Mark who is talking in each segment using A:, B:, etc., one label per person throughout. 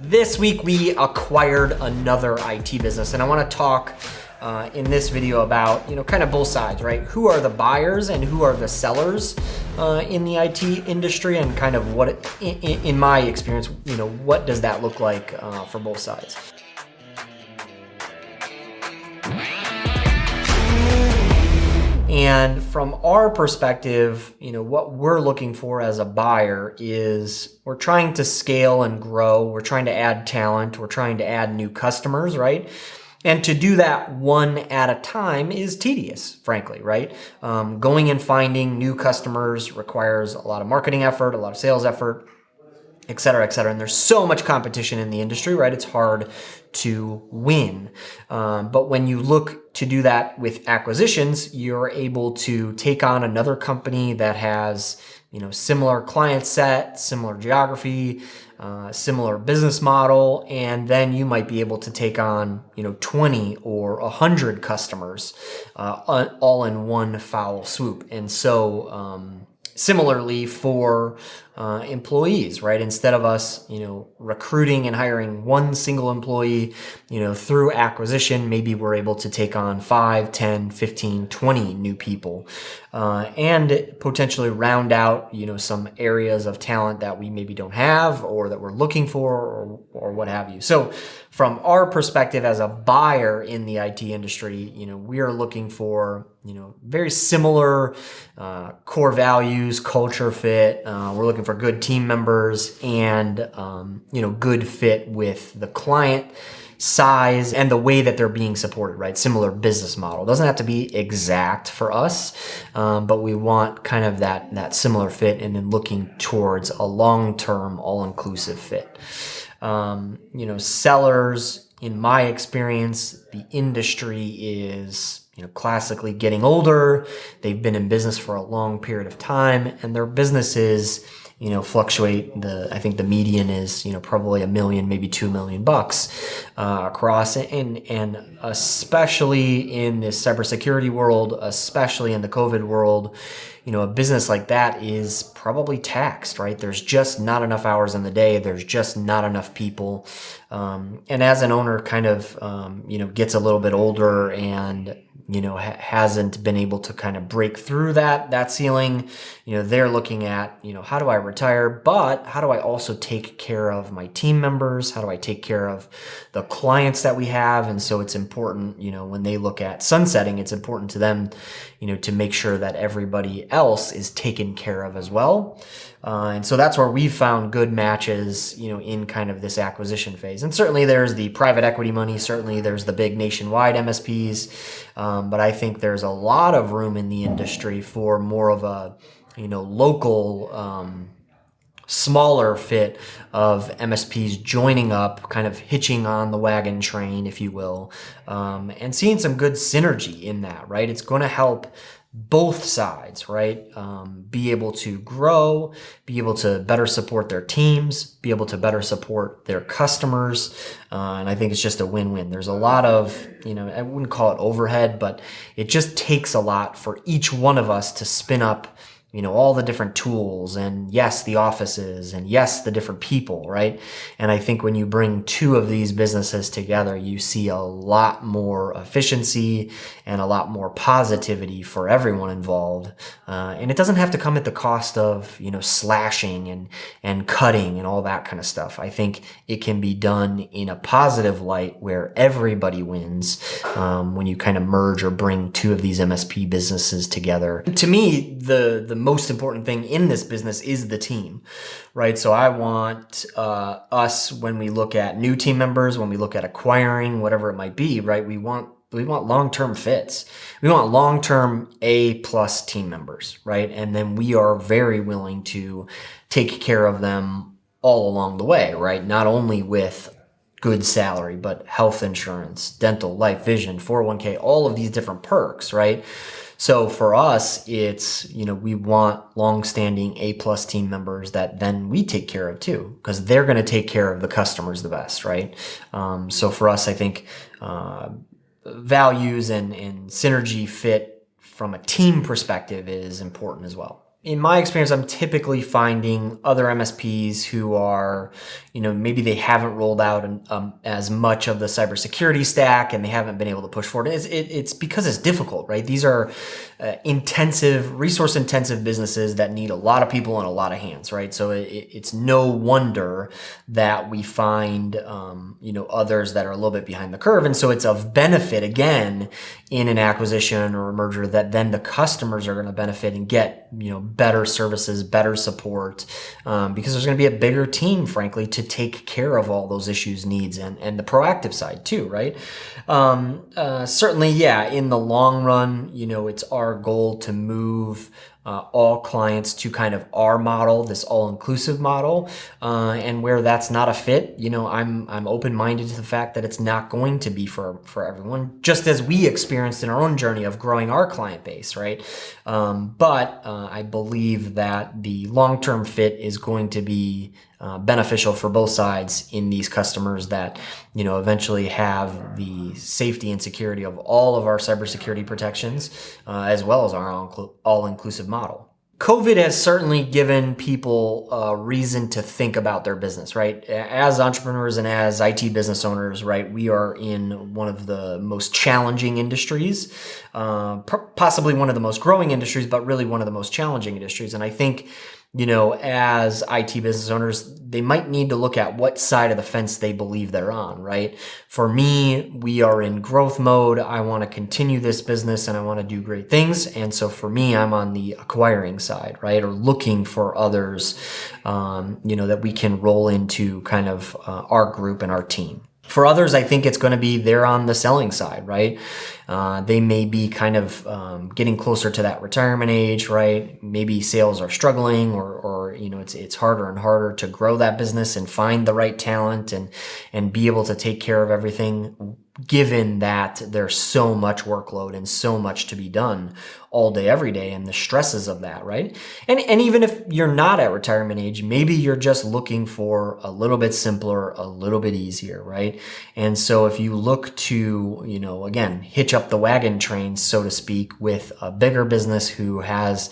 A: This week we acquired another IT business, and I want to talk in this video about kind of both sides, right? Who are the buyers and who are the sellers in the IT industry, and kind of what, in my experience, what does that look like for both sides? And from our perspective, what we're looking for as a buyer is we're trying to scale and grow. We're trying to add talent. We're trying to add new customers, right? And to do that one at a time is tedious, frankly, right? Going and finding new customers requires a lot of marketing effort, a lot of sales effort, et cetera, et cetera. And there's so much competition in the industry, right? It's hard to win. But when you look to do that with acquisitions, you're able to take on another company that has, similar client set, similar geography, similar business model, and then you might be able to take on, 20 or 100 customers, all in one foul swoop. And so, similarly for employees, right? Instead of us, recruiting and hiring one single employee, through acquisition, maybe we're able to take on 5, 10, 15, 20 new people, and potentially round out, some areas of talent that we maybe don't have or that we're looking for or what have you. So from our perspective as a buyer in the IT industry, we are looking for, very similar core values, culture fit. We're looking for good team members and, good fit with the client size and the way that they're being supported, right? Similar business model. It doesn't have to be exact for us, but we want kind of that similar fit, and then looking towards a long-term, all-inclusive fit. Sellers, in my experience, the industry is classically getting older. They've been in business for a long period of time, and their businesses, fluctuate. I think the median is, probably $1 million, maybe $2 million across, and especially in this cybersecurity world, especially in the COVID world, a business like that is probably taxed, right? There's just not enough hours in the day. There's just not enough people. And as an owner kind of, gets a little bit older and, hasn't been able to kind of break through that ceiling, they're looking at, how do I retire, but how do I also take care of my team members? How do I take care of the clients that we have? And so it's important, when they look at sunsetting, it's important to them, to make sure that everybody else is taken care of as well. And so that's where we've found good matches, in kind of this acquisition phase. And certainly there's the private equity money. Certainly there's the big nationwide MSPs. But I think there's a lot of room in the industry for more of a, local, smaller fit of MSPs joining up, kind of hitching on the wagon train, if you will, and seeing some good synergy in that, right? It's going to help both sides, right? Be able to grow, be able to better support their teams, be able to better support their customers. And I think it's just a win-win. There's a lot of, I wouldn't call it overhead, but it just takes a lot for each one of us to spin up, all the different tools, and yes, the offices, and yes, the different people, right? And I think when you bring two of these businesses together, you see a lot more efficiency and a lot more positivity for everyone involved. And it doesn't have to come at the cost of, slashing and cutting and all that kind of stuff. I think it can be done in a positive light where everybody wins when you kind of merge or bring two of these MSP businesses together. To me, the most important thing in this business is the team, right? So I want us, when we look at new team members, when we look at acquiring, whatever it might be, right? We want long-term fits. We want long-term A+ team members, right? And then we are very willing to take care of them all along the way, right? Not only with good salary, but health insurance, dental, life, vision, 401k, all of these different perks, right? So for us, it's, we want long-standing A+ team members that then we take care of too, because they're going to take care of the customers the best, right? So for us, I think values and synergy fit from a team perspective is important as well. in my experience, I'm typically finding other MSPs who are, maybe they haven't rolled out as much of the cybersecurity stack and they haven't been able to push forward. It's because it's difficult, right? These are resource-intensive businesses that need a lot of people and a lot of hands, right? So it's no wonder that we find, others that are a little bit behind the curve. And so it's of benefit, again, in an acquisition or a merger, that then the customers are going to benefit and get, better services, better support, because there's going to be a bigger team, frankly, to take care of all those issues, needs, and the proactive side too, right? Certainly, yeah, in the long run, it's our goal to move all clients to kind of our model, this all-inclusive model, and where that's not a fit, I'm open-minded to the fact that it's not going to be for everyone, just as we experienced in our own journey of growing our client base, right? But I believe that the long-term fit is going to be beneficial for both sides in these customers that, eventually have the safety and security of all of our cybersecurity protections, as well as our all-inclusive model. COVID has certainly given people a reason to think about their business, right? As entrepreneurs and as IT business owners, right, we are in one of the most challenging industries, possibly one of the most growing industries, but really one of the most challenging industries. And I think, as IT business owners, they might need to look at what side of the fence they believe they're on, right? For me, we are in growth mode. I want to continue this business and I want to do great things. And so for me, I'm on the acquiring side, right? Or looking for others, that we can roll into kind of our group and our team. For others, I think it's going to be they're on the selling side, right? They may be kind of getting closer to that retirement age, right? Maybe sales are struggling, or it's harder and harder to grow that business and find the right talent and be able to take care of everything, given that there's so much workload and so much to be done all day, every day, and the stresses of that, right? And even if you're not at retirement age, maybe you're just looking for a little bit simpler, a little bit easier, right? And so if you look to, again, hitch up the wagon train, so to speak, with a bigger business who has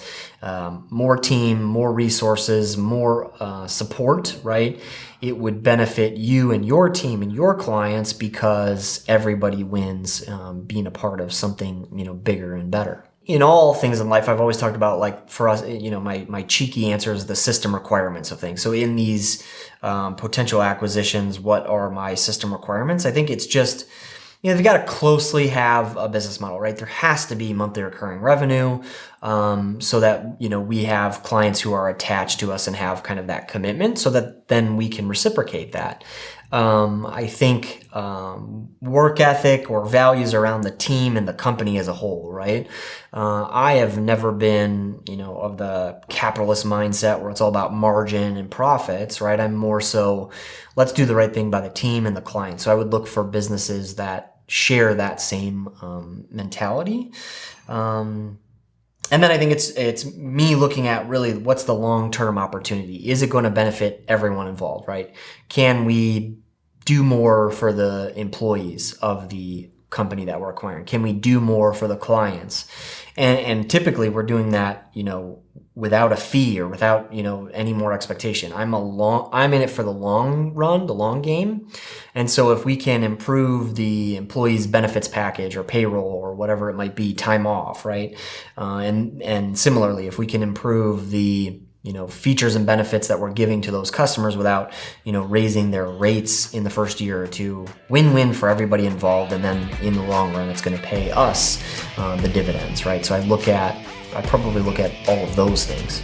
A: more team, more resources, more support, right? It would benefit you and your team and your clients because everybody wins being a part of something, bigger and better. In all things in life, I've always talked about, like, for us, my cheeky answer is the system requirements of things. So in these potential acquisitions, what are my system requirements? I think it's just, you've got to closely have a business model, right? There has to be monthly recurring revenue, so that, we have clients who are attached to us and have kind of that commitment, so that then we can reciprocate that. I think work ethic or values around the team and the company as a whole, right? I have never been, of the capitalist mindset where it's all about margin and profits, right? I'm more so, let's do the right thing by the team and the client. So I would look for businesses that share that same mentality. And then I think it's me looking at really what's the long-term opportunity. Is it going to benefit everyone involved, right? Can we do more for the employees of the company that we're acquiring? Can we do more for the clients? And typically we're doing that, without a fee or without, any more expectation. I'm in it for the long run, the long game. And so if we can improve the employee's benefits package or payroll or whatever it might be, time off, right? And similarly, if we can improve the, features and benefits that we're giving to those customers without, raising their rates in the first year or two, win-win for everybody involved. And then in the long run, it's going to pay us the dividends, right? So I probably look at all of those things.